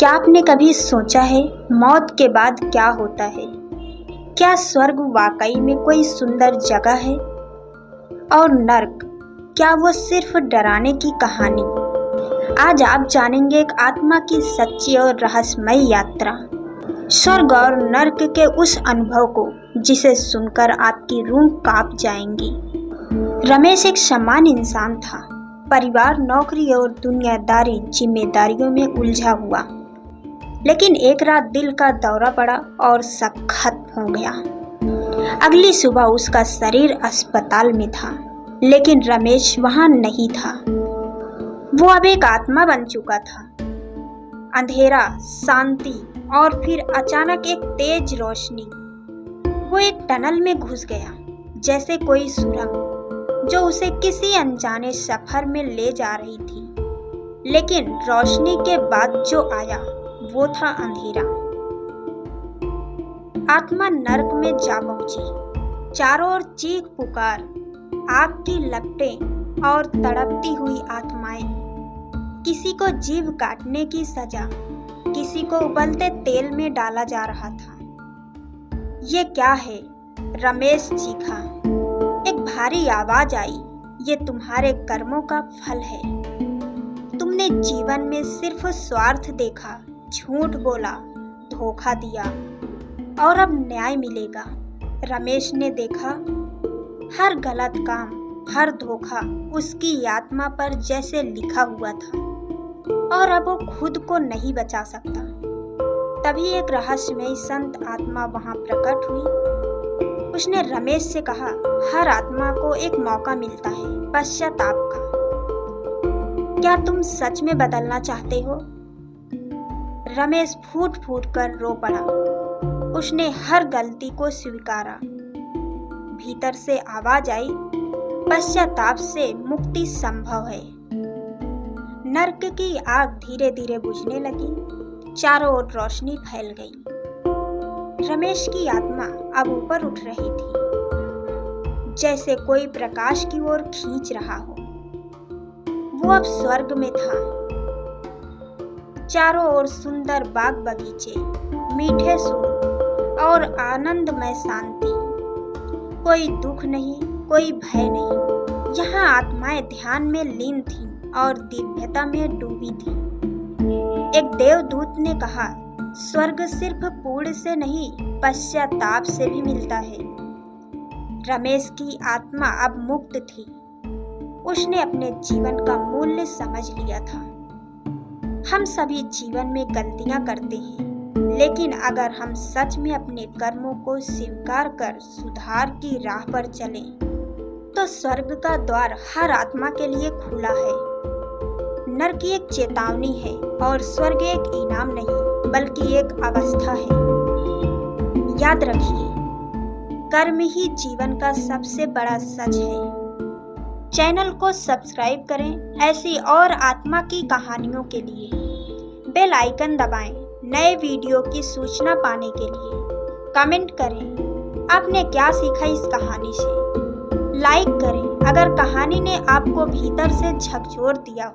क्या आपने कभी सोचा है मौत के बाद क्या होता है? क्या स्वर्ग वाकई में कोई सुंदर जगह है? और नर्क, क्या वो सिर्फ डराने की कहानी? आज आप जानेंगे एक आत्मा की सच्ची और रहस्यमयी यात्रा, स्वर्ग और नर्क के उस अनुभव को जिसे सुनकर आपकी रूह कांप जाएंगी। रमेश एक सामान्य इंसान था, परिवार, नौकरी और दुनियादारी जिम्मेदारियों में उलझा हुआ। लेकिन एक रात दिल का दौरा पड़ा और सब खत्म हो गया। अगली सुबह उसका शरीर अस्पताल में था, लेकिन रमेश वहां नहीं था। वो अब एक आत्मा बन चुका था। अंधेरा, शांति और फिर अचानक एक तेज रोशनी। वो एक टनल में घुस गया, जैसे कोई सुरंग जो उसे किसी अनजाने सफर में ले जा रही थी। लेकिन रोशनी के बाद जो आया वो था अंधेरा। आत्मा नर्क में जा पहुंची। चारों ओर चीख पुकार, आग की लपटें और तड़पती हुई आत्माएं। किसी को जीभ काटने की सजा, किसी को उबलते तेल में डाला जा रहा था। ये क्या है? रमेश चीखा। एक भारी आवाज आई, ये तुम्हारे कर्मों का फल है। तुमने जीवन में सिर्फ स्वार्थ देखा, झूठ बोला, धोखा दिया, और अब न्याय मिलेगा। रमेश ने देखा हर गलत काम, हर धोखा उसकी आत्मा पर जैसे लिखा हुआ था, और अब वो खुद को नहीं बचा सकता। तभी एक रहस्यमयी संत आत्मा वहां प्रकट हुई। उसने रमेश से कहा, हर आत्मा को एक मौका मिलता है पश्चाताप का। क्या तुम सच में बदलना चाहते हो? रमेश फूट फूट कर रो पड़ा। उसने हर गलती को स्वीकारा। भीतर से आवाज आई, पश्चाताप से मुक्ति संभव है। नर्क की आग धीरे धीरे बुझने लगी। चारों ओर रोशनी फैल गई। रमेश की आत्मा अब ऊपर उठ रही थी, जैसे कोई प्रकाश की ओर खींच रहा हो। वो अब स्वर्ग में था। चारों ओर सुंदर बाग बगीचे, मीठे सुर और आनंदमय शांति। कोई दुख नहीं, कोई भय नहीं। यहाँ आत्माएं ध्यान में लीन थीं और दिव्यता में डूबी थीं। एक देवदूत ने कहा, स्वर्ग सिर्फ पुण्य से नहीं, पश्चाताप से भी मिलता है। रमेश की आत्मा अब मुक्त थी। उसने अपने जीवन का मूल्य समझ लिया था। हम सभी जीवन में गलतियां करते हैं, लेकिन अगर हम सच में अपने कर्मों को स्वीकार कर सुधार की राह पर चलें, तो स्वर्ग का द्वार हर आत्मा के लिए खुला है। नर्क एक चेतावनी है और स्वर्ग एक इनाम नहीं, बल्कि एक अवस्था है। याद रखिए, कर्म ही जीवन का सबसे बड़ा सच है। चैनल को सब्सक्राइब करें ऐसी और आत्मा की कहानियों के लिए। बेल आइकन दबाएं नए वीडियो की सूचना पाने के लिए। कमेंट करें आपने क्या सीखा इस कहानी से। लाइक करें अगर कहानी ने आपको भीतर से झकझोर दिया हो।